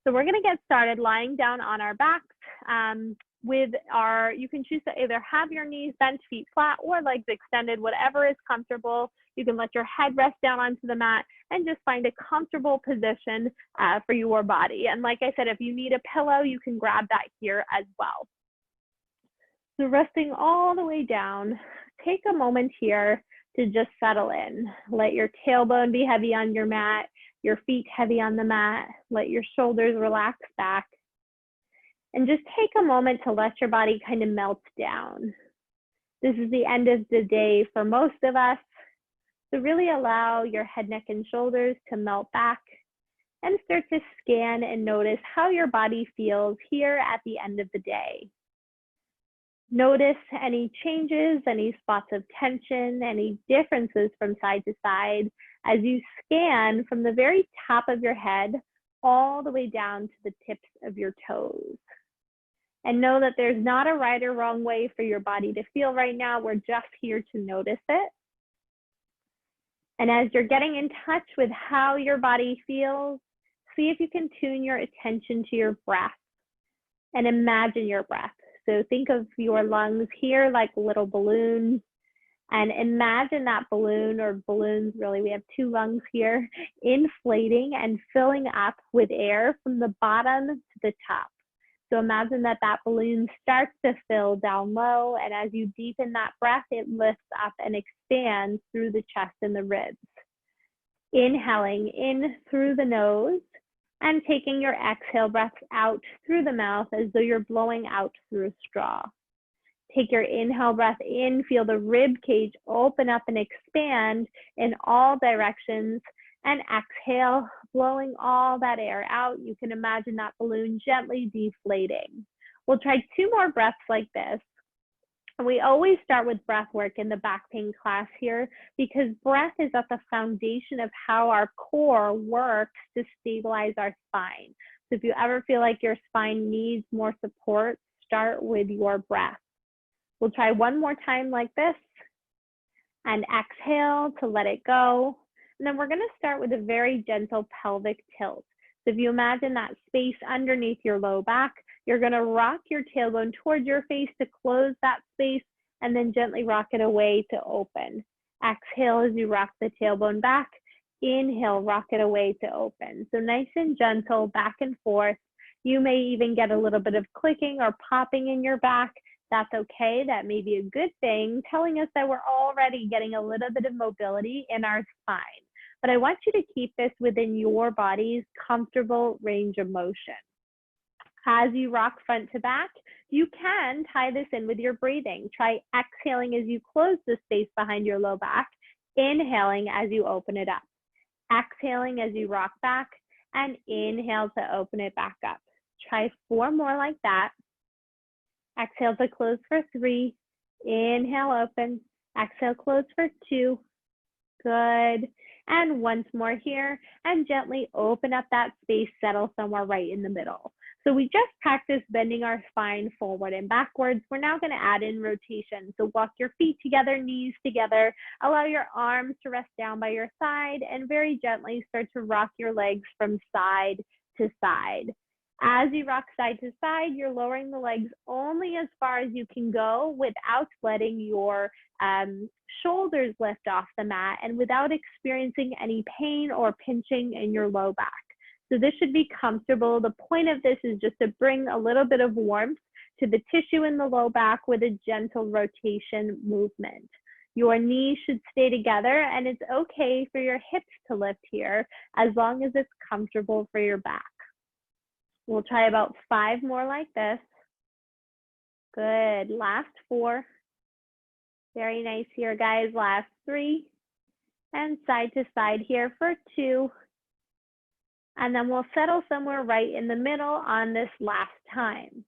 So we're gonna get started lying down on our backs you can choose to either have your knees bent, feet flat, or legs extended, whatever is comfortable. You can let your head rest down onto the mat and just find a comfortable position for your body. And like I said, if you need a pillow, you can grab that here as well. So resting all the way down, take a moment here to just settle in. Let your tailbone be heavy on your mat, your feet heavy on the mat. Let your shoulders relax back. And just take a moment to let your body kind of melt down. This is the end of the day for most of us. So really allow your head, neck, and shoulders to melt back and start to scan and notice how your body feels here at the end of the day. Notice any changes, any spots of tension, any differences from side to side as you scan from the very top of your head all the way down to the tips of your toes. And know that there's not a right or wrong way for your body to feel right now. We're just here to notice it. And as you're getting in touch with how your body feels, see if you can tune your attention to your breath and imagine your breath. So think of your lungs here like little balloons, and imagine that balloon, or balloons really, we have two lungs here, inflating and filling up with air from the bottom to the top. So imagine that that balloon starts to fill down low, and as you deepen that breath, it lifts up and expands through the chest and the ribs. Inhaling in through the nose and taking your exhale breaths out through the mouth as though you're blowing out through a straw. Take your inhale breath in, feel the rib cage open up and expand in all directions, and exhale, blowing all that air out. You can imagine that balloon gently deflating. We'll try 2 more breaths like this. And we always start with breath work in the back pain class here, because breath is at the foundation of how our core works to stabilize our spine. So if you ever feel like your spine needs more support, start with your breath. We'll try 1 more time like this, and exhale to let it go. And then we're going to start with a very gentle pelvic tilt. So if you imagine that space underneath your low back, you're going to rock your tailbone towards your face to close that space, and then gently rock it away to open. Exhale as you rock the tailbone back. Inhale, rock it away to open. So nice and gentle, back and forth. You may even get a little bit of clicking or popping in your back. That's okay. That may be a good thing, telling us that we're already getting a little bit of mobility in our spine. But I want you to keep this within your body's comfortable range of motion. As you rock front to back, you can tie this in with your breathing. Try exhaling as you close the space behind your low back, inhaling as you open it up, exhaling as you rock back, and inhale to open it back up. Try 4 more like that. Exhale to close for 3. Inhale, open. Exhale, close for 2. Good. And once more here, and gently open up that space, settle somewhere right in the middle. So we just practiced bending our spine forward and backwards. We're now going to add in rotation. So walk your feet together, knees together, allow your arms to rest down by your side, and very gently start to rock your legs from side to side. As you rock side to side, you're lowering the legs only as far as you can go without letting your shoulders lift off the mat and without experiencing any pain or pinching in your low back. So this should be comfortable. The point of this is just to bring a little bit of warmth to the tissue in the low back with a gentle rotation movement. Your knees should stay together, and it's okay for your hips to lift here as long as it's comfortable for your back. We'll try about 5 more like this. Good. Last 4. Very nice here, guys. Last 3. And side to side here for 2. And then we'll settle somewhere right in the middle on this last time.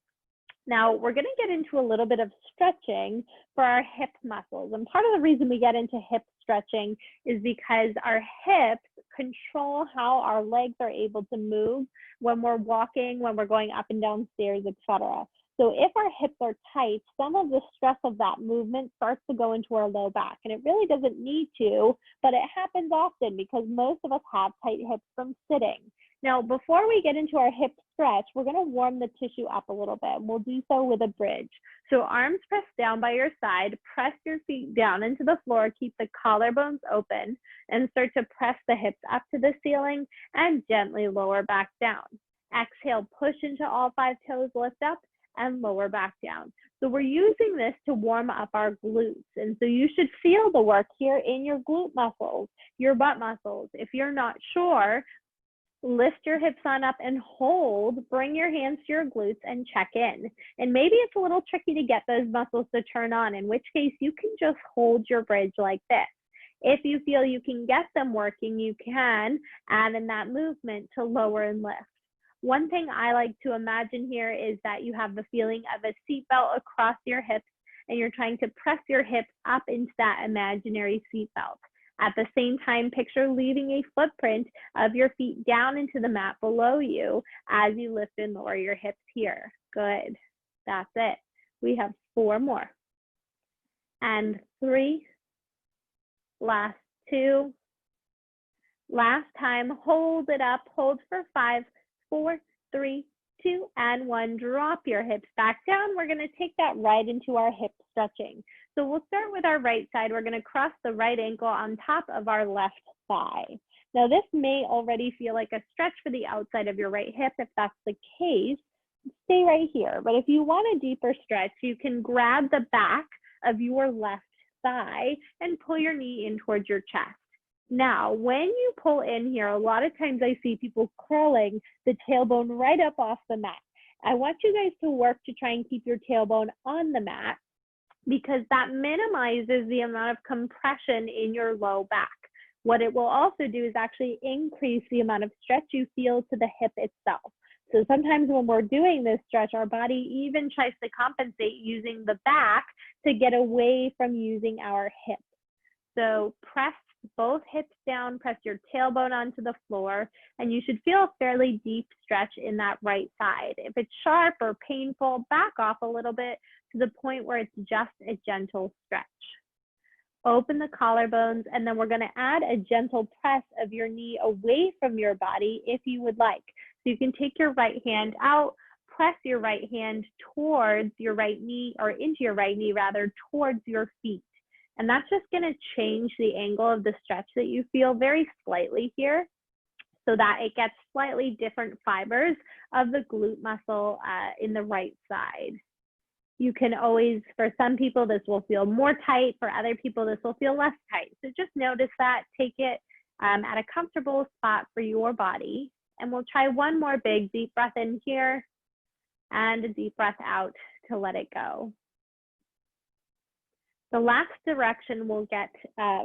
Now, we're going to get into a little bit of stretching for our hip muscles. And part of the reason we get into hip stretching is because our hips control how our legs are able to move when we're walking, when we're going up and down stairs, etc. So if our hips are tight, some of the stress of that movement starts to go into our low back. And it really doesn't need to, but it happens often because most of us have tight hips from sitting. Now, before we get into our hip stretch, we're going to warm the tissue up a little bit, and we'll do so with a bridge. So arms pressed down by your side, press your feet down into the floor, keep the collarbones open, and start to press the hips up to the ceiling and gently lower back down. Exhale, push into all 5 toes, lift up, and lower back down. So we're using this to warm up our glutes. And so you should feel the work here in your glute muscles, your butt muscles. If you're not sure, lift your hips on up and hold, bring your hands to your glutes and check in. And maybe it's a little tricky to get those muscles to turn on, in which case you can just hold your bridge like this. If you feel you can get them working, you can add in that movement to lower and lift. One thing I like to imagine here is that you have the feeling of a seatbelt across your hips and you're trying to press your hips up into that imaginary seatbelt. At the same time, picture leaving a footprint of your feet down into the mat below you as you lift and lower your hips here. Good. That's it. We have 4 more. And 3. Last 2. Last time. Hold it up. Hold for 5, 4, 3, 2, and 1. Drop your hips back down. We're going to take that right into our hip stretching. So we'll start with our right side. We're going to cross the right ankle on top of our left thigh. Now this may already feel like a stretch for the outside of your right hip. If that's the case, stay right here. But if you want a deeper stretch, you can grab the back of your left thigh and pull your knee in towards your chest. Now, when you pull in here, a lot of times I see people curling the tailbone right up off the mat. I want you guys to work to try and keep your tailbone on the mat, because that minimizes the amount of compression in your low back. What it will also do is actually increase the amount of stretch you feel to the hip itself. So sometimes when we're doing this stretch, our body even tries to compensate using the back to get away from using our hip. So press both hips down, press your tailbone onto the floor, and you should feel a fairly deep stretch in that right side. If it's sharp or painful, back off a little bit to the point where it's just a gentle stretch. Open the collarbones, and then we're going to add a gentle press of your knee away from your body if you would like. So you can take your right hand out, press your right hand towards your right knee, or into your right knee rather, towards your feet. And that's just going to change the angle of the stretch that you feel very slightly here, so that it gets slightly different fibers of the glute muscle in the right side. You can always, for some people, this will feel more tight. For other people, this will feel less tight. So just notice that, take it at a comfortable spot for your body. And we'll try one more big deep breath in here and a deep breath out to let it go. The last direction we'll get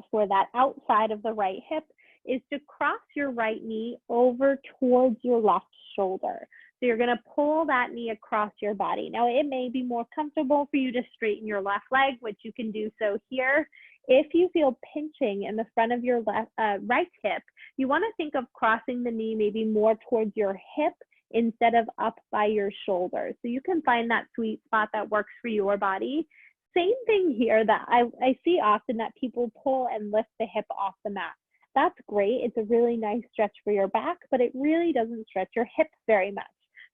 for that outside of the right hip is to cross your right knee over towards your left shoulder. So you're going to pull that knee across your body. Now, it may be more comfortable for you to straighten your left leg, which you can do so here. If you feel pinching in the front of your right hip, you want to think of crossing the knee maybe more towards your hip instead of up by your shoulder. So you can find that sweet spot that works for your body. Same thing here that I see often, that people pull and lift the hip off the mat. That's great. It's a really nice stretch for your back, but it really doesn't stretch your hips very much.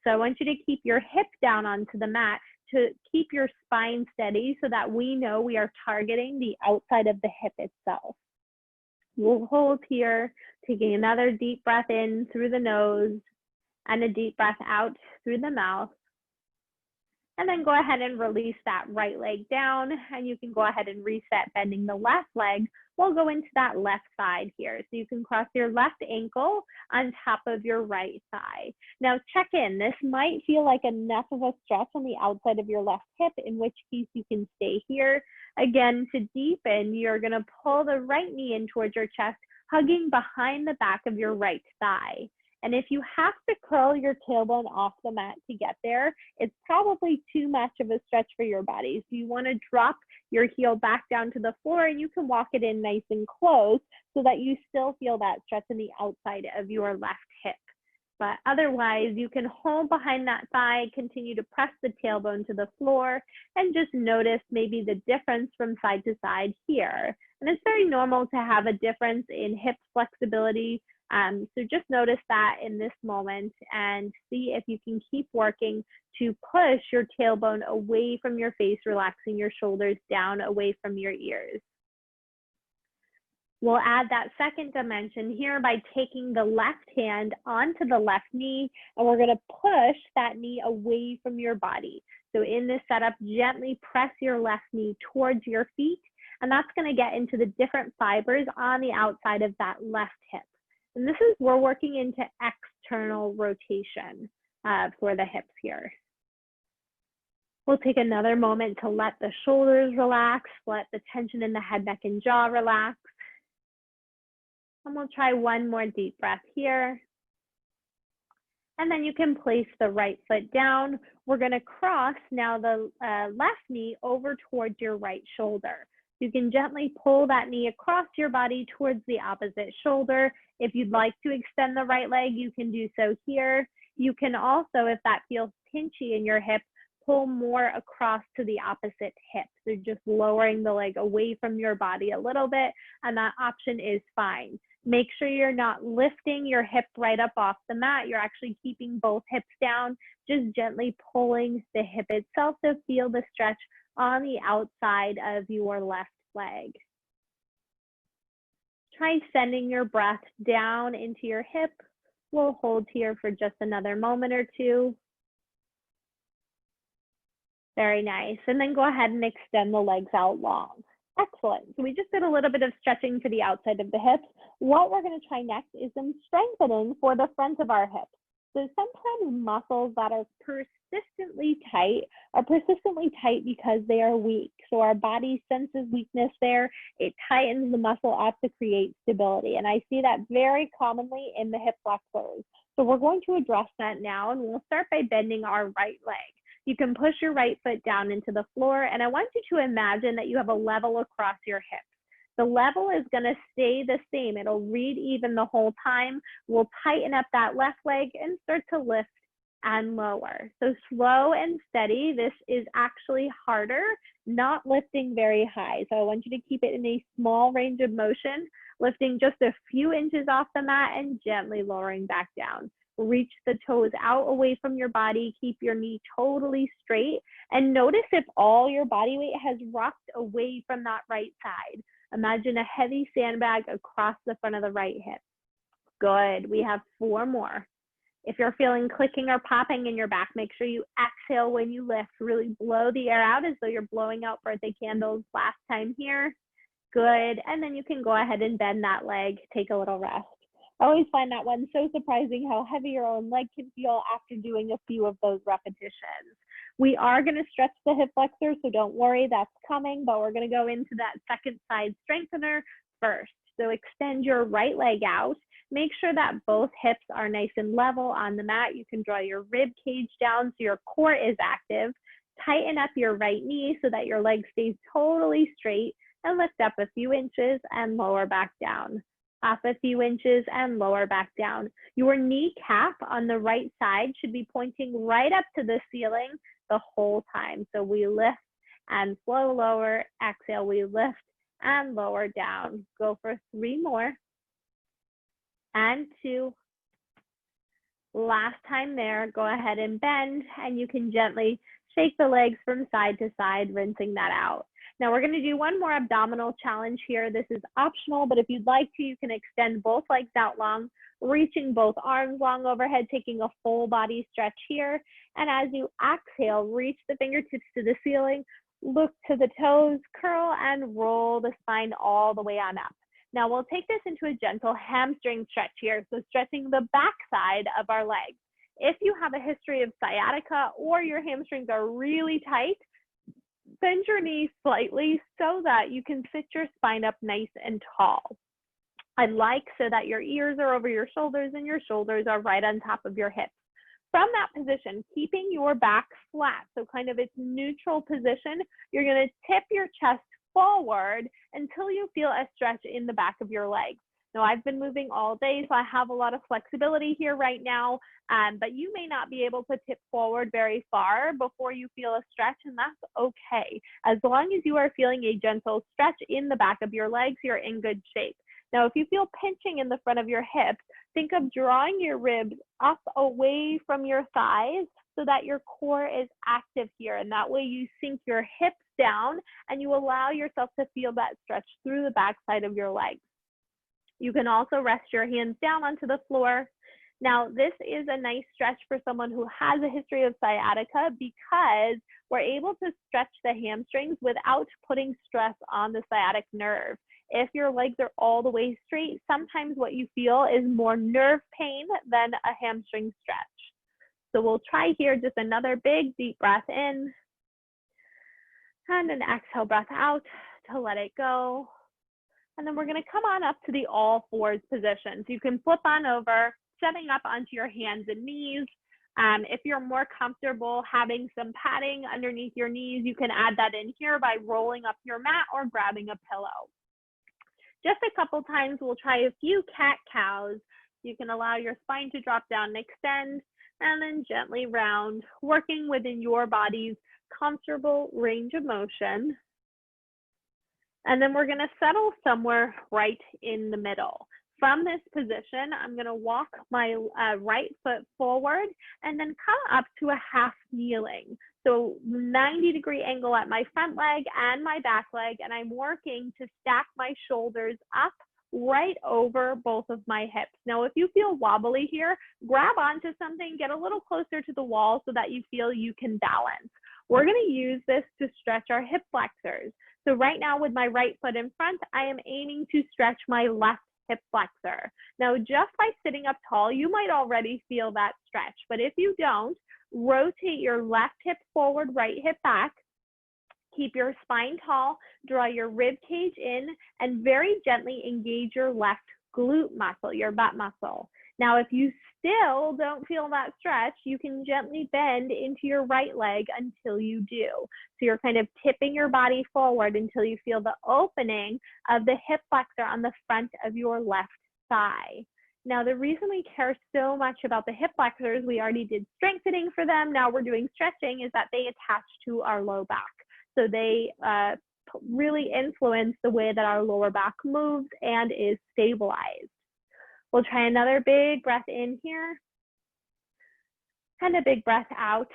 So I want you to keep your hip down onto the mat to keep your spine steady so that we know we are targeting the outside of the hip itself. We'll hold here, taking another deep breath in through the nose and a deep breath out through the mouth. And then go ahead and release that right leg down, and you can go ahead and reset bending the left leg. We'll go into that left side here. So you can cross your left ankle on top of your right thigh. Now check in. This might feel like enough of a stretch on the outside of your left hip, in which case you can stay here. Again, to deepen, you're going to pull the right knee in towards your chest, hugging behind the back of your right thigh. And if you have to curl your tailbone off the mat to get there, it's probably too much of a stretch for your body. So you want to drop your heel back down to the floor, and you can walk it in nice and close so that you still feel that stretch on the outside of your left hip. But otherwise, you can hold behind that thigh, continue to press the tailbone to the floor, and just notice maybe the difference from side to side here. And it's very normal to have a difference in hip flexibility. So just notice that in this moment and see if you can keep working to push your tailbone away from your face, relaxing your shoulders down away from your ears. We'll add that second dimension here by taking the left hand onto the left knee, and we're going to push that knee away from your body. So in this setup, gently press your left knee towards your feet, and that's going to get into the different fibers on the outside of that left hip. And this is, we're working into external rotation for the hips here. We'll take another moment to let the shoulders relax, let the tension in the head, neck, and jaw relax. And we'll try one more deep breath here. And then you can place the right foot down. We're going to cross now the left knee over towards your right shoulder. You can gently pull that knee across your body towards the opposite shoulder. If you'd like to extend the right leg, you can do so here. You can also, if that feels pinchy in your hip, pull more across to the opposite hip. So just lowering the leg away from your body a little bit, and that option is fine. Make sure you're not lifting your hip right up off the mat. You're actually keeping both hips down, just gently pulling the hip itself to feel the stretch on the outside of your left leg. Try sending your breath down into your hip. We'll hold here for just another moment or two. Very nice. And then go ahead and extend the legs out long. Excellent. So we just did a little bit of stretching to the outside of the hips. What we're going to try next is some strengthening for the front of our hips. So sometimes muscles that are persistently tight are persistently tight because they are weak. So our body senses weakness there. It tightens the muscle up to create stability. And I see that very commonly in the hip flexors. So we're going to address that now, and we'll start by bending our right leg. You can push your right foot down into the floor, and I want you to imagine that you have a level across your hips. The level is going to stay the same. It'll read even the whole time. We'll tighten up that left leg and start to lift and lower. So slow and steady. This is actually harder, not lifting very high. So I want you to keep it in a small range of motion, lifting just a few inches off the mat and gently lowering back down. Reach the toes out away from your body. Keep your knee totally straight. And notice if all your body weight has rocked away from that right side. Imagine a heavy sandbag across the front of the right hip. Good. We have 4 more. If you're feeling clicking or popping in your back, make sure you exhale when you lift. Really blow the air out as though you're blowing out birthday candles last time here. Good. And then you can go ahead and bend that leg. Take a little rest. I always find that one so surprising how heavy your own leg can feel after doing a few of those repetitions. We are going to stretch the hip flexor, so don't worry, that's coming, but we're going to go into that second side strengthener first. So extend your right leg out. Make sure that both hips are nice and level on the mat. You can draw your rib cage down so your core is active. Tighten up your right knee so that your leg stays totally straight, and lift up a few inches and lower back down. Up a few inches and lower back down. Your kneecap on the right side should be pointing right up to the ceiling the whole time. So we lift and flow lower. Exhale, we lift and lower down. Go for 3 more. And 2. Last time there, go ahead and bend, and you can gently shake the legs from side to side, rinsing that out. Now we're going to do one more abdominal challenge here. This is optional, but if you'd like to, you can extend both legs out long, reaching both arms long overhead, taking a full body stretch here. And as you exhale, reach the fingertips to the ceiling, look to the toes, curl and roll the spine all the way on up. Now we'll take this into a gentle hamstring stretch here. So stretching the back side of our legs. If you have a history of sciatica or your hamstrings are really tight, bend your knees slightly so that you can sit your spine up nice and tall. I'd like so that your ears are over your shoulders and your shoulders are right on top of your hips. From that position, keeping your back flat, so kind of its neutral position, you're going to tip your chest forward until you feel a stretch in the back of your legs. Now, I've been moving all day, so I have a lot of flexibility here right now, but you may not be able to tip forward very far before you feel a stretch, and that's okay. As long as you are feeling a gentle stretch in the back of your legs, you're in good shape. Now, if you feel pinching in the front of your hips, think of drawing your ribs up away from your thighs so that your core is active here, and that way you sink your hips down and you allow yourself to feel that stretch through the backside of your legs. You can also rest your hands down onto the floor. Now, this is a nice stretch for someone who has a history of sciatica because we're able to stretch the hamstrings without putting stress on the sciatic nerve. If your legs are all the way straight, sometimes what you feel is more nerve pain than a hamstring stretch. So we'll try here just another big deep breath in and an exhale breath out to let it go. And then we're going to come on up to the all fours position. So you can flip on over, stepping up onto your hands and knees. If you're more comfortable having some padding underneath your knees, you can add that in here by rolling up your mat or grabbing a pillow. Just a couple times, we'll try a few cat-cows. You can allow your spine to drop down and extend, and then gently round, working within your body's comfortable range of motion. And then we're going to settle somewhere right in the middle. From this position, I'm going to walk my right foot forward and then come up to a half kneeling. So 90-degree angle at my front leg and my back leg, and I'm working to stack my shoulders up right over both of my hips. Now, if you feel wobbly here, grab onto something, get a little closer to the wall so that you feel you can balance. We're going to use this to stretch our hip flexors. So right now with my right foot in front, I am aiming to stretch my left hip flexor. Now, just by sitting up tall, you might already feel that stretch, but if you don't, rotate your left hip forward, right hip back, keep your spine tall, draw your rib cage in, and very gently engage your left glute muscle, your butt muscle. Now, if you still don't feel that stretch, you can gently bend into your right leg until you do. So you're kind of tipping your body forward until you feel the opening of the hip flexor on the front of your left thigh. Now, the reason we care so much about the hip flexors, we already did strengthening for them, now we're doing stretching, is that they attach to our low back. So they really influence the way that our lower back moves and is stabilized. We'll try another big breath in here and a big breath out.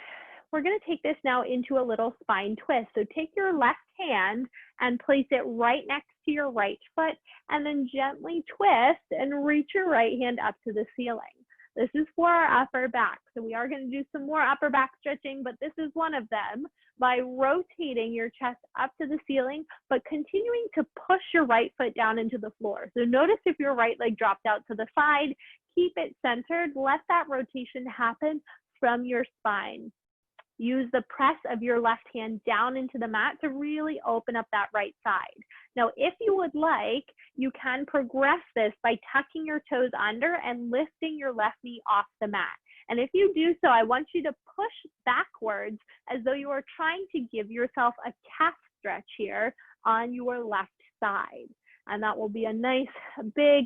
We're going to take this now into a little spine twist. So take your left hand and place it right next to your right foot, and then gently twist and reach your right hand up to the ceiling. This is for our upper back. So we are going to do some more upper back stretching, but this is one of them by rotating your chest up to the ceiling, but continuing to push your right foot down into the floor. So notice if your right leg dropped out to the side, keep it centered, let that rotation happen from your spine. Use the press of your left hand down into the mat to really open up that right side. Now, if you would like, you can progress this by tucking your toes under and lifting your left knee off the mat. And if you do so, I want you to push backwards as though you are trying to give yourself a calf stretch here on your left side. And that will be a nice, big,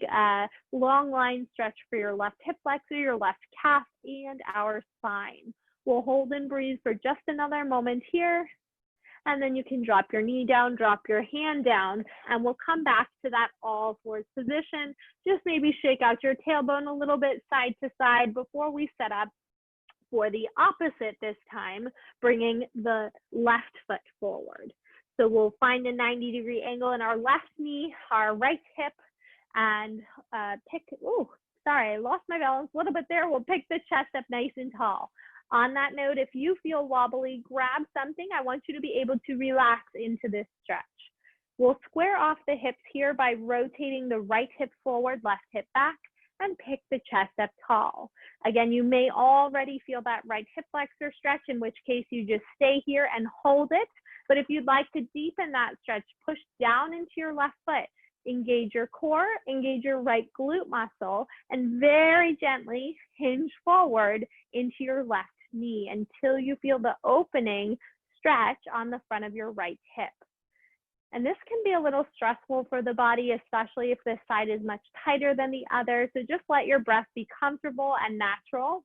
long line stretch for your left hip flexor, your left calf, and our spine. We'll hold and breathe for just another moment here. And then you can drop your knee down, drop your hand down, and we'll come back to that all fours position. Just maybe shake out your tailbone a little bit side to side before we set up for the opposite this time, bringing the left foot forward. So we'll find a 90-degree angle in our left knee, our right hip, and I lost my balance a little bit there. We'll pick the chest up nice and tall. On that note, if you feel wobbly, grab something. I want you to be able to relax into this stretch. We'll square off the hips here by rotating the right hip forward, left hip back, and pick the chest up tall. Again, you may already feel that right hip flexor stretch, in which case you just stay here and hold it. But if you'd like to deepen that stretch, push down into your left foot. Engage your core, engage your right glute muscle, and very gently hinge forward into your left knee until you feel the opening stretch on the front of your right hip. And this can be a little stressful for the body, especially if this side is much tighter than the other. So just let your breath be comfortable and natural,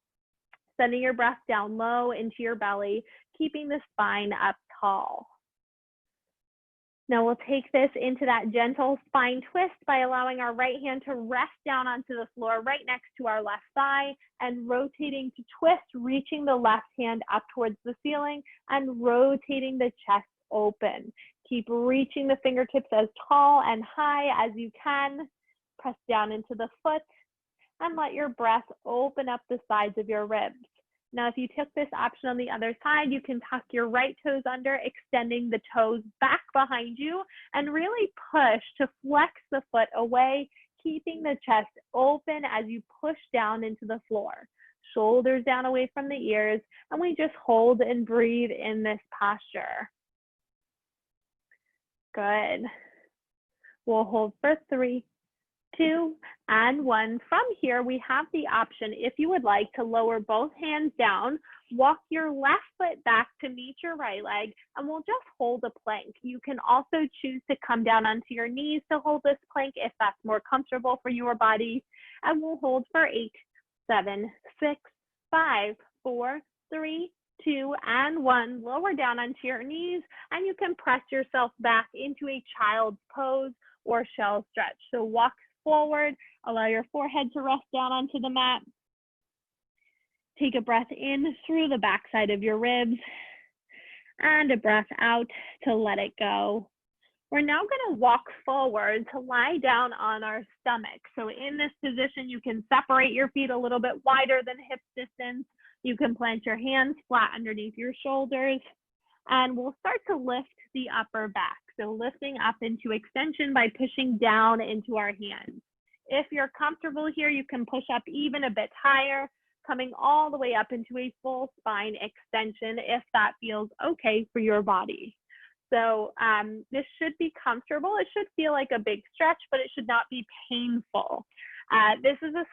sending your breath down low into your belly, keeping the spine up tall. Now we'll take this into that gentle spine twist by allowing our right hand to rest down onto the floor right next to our left thigh and rotating to twist, reaching the left hand up towards the ceiling and rotating the chest open. Keep reaching the fingertips as tall and high as you can. Press down into the foot and let your breath open up the sides of your ribs. Now, if you took this option on the other side, you can tuck your right toes under, extending the toes back behind you and really push to flex the foot away, keeping the chest open as you push down into the floor. Shoulders down away from the ears, and we just hold and breathe in this posture. Good. We'll hold for 3, 2, and 1. From here, we have the option, if you would like, to lower both hands down, walk your left foot back to meet your right leg, and we'll just hold a plank. You can also choose to come down onto your knees to hold this plank if that's more comfortable for your body. And we'll hold for 8, 7, 6, 5, 4, 3, 2, and 1. Lower down onto your knees, and you can press yourself back into a child's pose or shell stretch. So walk forward, allow your forehead to rest down onto the mat. Take a breath in through the backside of your ribs and a breath out to let it go. We're now going to walk forward to lie down on our stomach. So in this position, you can separate your feet a little bit wider than hip distance. You can plant your hands flat underneath your shoulders, and we'll start to lift the upper back. So lifting up into extension by pushing down into our hands. If you're comfortable here, you can push up even a bit higher, coming all the way up into a full spine extension if that feels okay for your body. So this should be comfortable. It should feel like a big stretch, but it should not be painful. This is a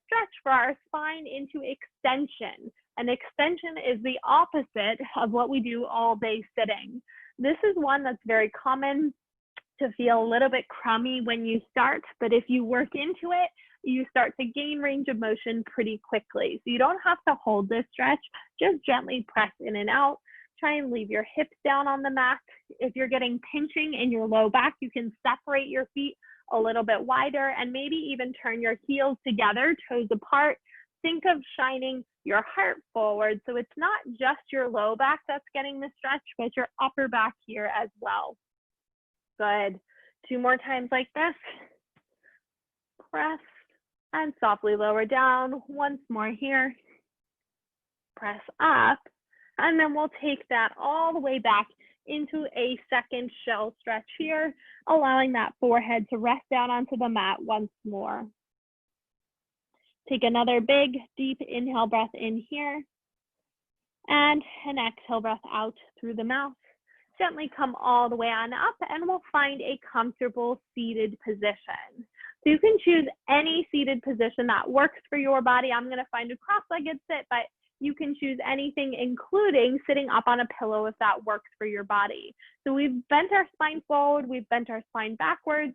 stretch for our spine into extension. An extension is the opposite of what we do all day sitting. This is one that's very common to feel a little bit crummy when you start, but if you work into it, you start to gain range of motion pretty quickly. So you don't have to hold this stretch, just gently press in and out. Try and leave your hips down on the mat. If you're getting pinching in your low back, you can separate your feet a little bit wider and maybe even turn your heels together, toes apart. Think of shining your heart forward. So it's not just your low back that's getting the stretch, but your upper back here as well. Good. 2 more times like this. Press and softly lower down. Once more here. Press up. And then we'll take that all the way back into a second shell stretch here, allowing that forehead to rest down onto the mat once more. Take another big, deep inhale breath in here, and an exhale breath out through the mouth. Gently come all the way on up, and we'll find a comfortable seated position. So you can choose any seated position that works for your body. I'm going to find a cross-legged sit, but you can choose anything, including sitting up on a pillow if that works for your body. So we've bent our spine forward, we've bent our spine backwards.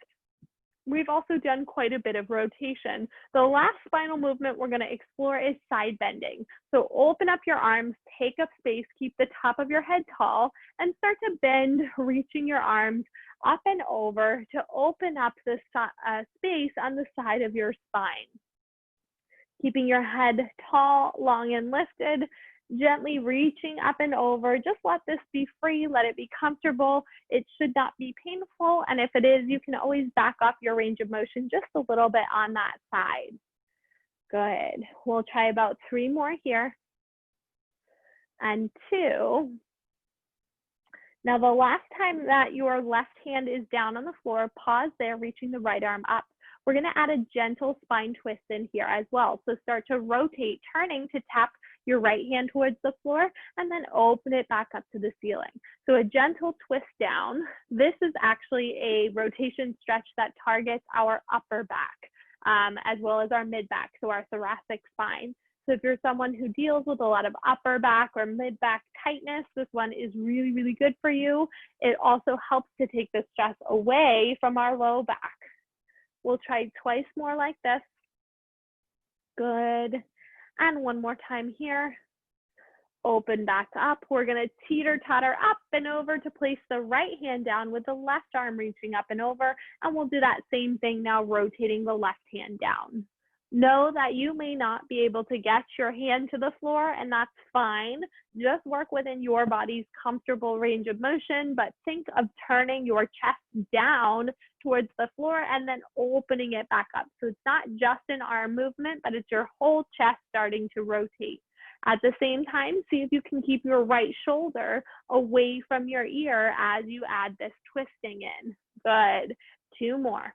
We've also done quite a bit of rotation. The last spinal movement we're going to explore is side bending. So open up your arms, take up space, keep the top of your head tall, and start to bend, reaching your arms up and over to open up the space on the side of your spine. Keeping your head tall, long, and lifted, gently reaching up and over. Just let this be free, let it be comfortable. It should not be painful, and if it is, you can always back up your range of motion just a little bit on that side. Good. We'll try about 3 more here. And 2. Now, the last time that your left hand is down on the floor, pause there, reaching the right arm up. We're going to add a gentle spine twist in here as well. So start to rotate, turning to tap your right hand towards the floor and then open it back up to the ceiling. So a gentle twist down. This is actually a rotation stretch that targets our upper back as well as our mid back, so our thoracic spine. So if you're someone who deals with a lot of upper back or mid back tightness, this one is really, really good for you. It also helps to take the stress away from our low back. We'll try twice more like this. Good. And one more time here. Open back up. We're going to teeter-totter up and over to place the right hand down with the left arm reaching up and over. And we'll do that same thing now, rotating the left hand down. Know that you may not be able to get your hand to the floor, and that's fine. Just work within your body's comfortable range of motion, but think of turning your chest down towards the floor and then opening it back up. So it's not just an arm movement, but it's your whole chest starting to rotate. At the same time, see if you can keep your right shoulder away from your ear as you add this twisting in. Good. 2 more.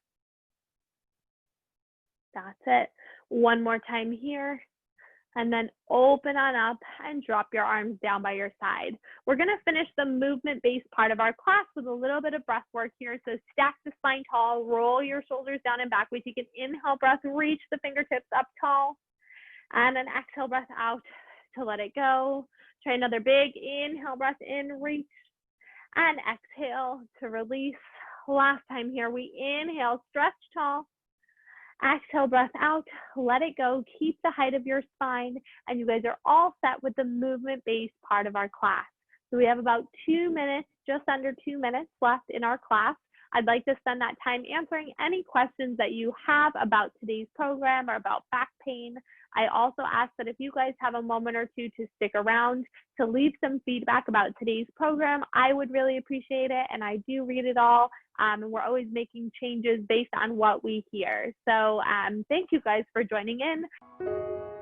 That's it. One more time here. And then open on up and drop your arms down by your side. We're going to finish the movement-based part of our class with a little bit of breath work here. So stack the spine tall, roll your shoulders down and back. We take an inhale breath, reach the fingertips up tall, and an exhale breath out to let it go. Try another big inhale breath in, reach, and exhale to release. Last time here, we inhale, stretch tall. Exhale, breath out, let it go. Keep the height of your spine, and you guys are all set with the movement-based part of our class. So we have about 2 minutes, just under 2 minutes left in our class. I'd like to spend that time answering any questions that you have about today's program or about back pain. I also ask that if you guys have a moment or two to stick around to leave some feedback about today's program, I would really appreciate it. And I do read it all. And we're always making changes based on what we hear. So thank you guys for joining in.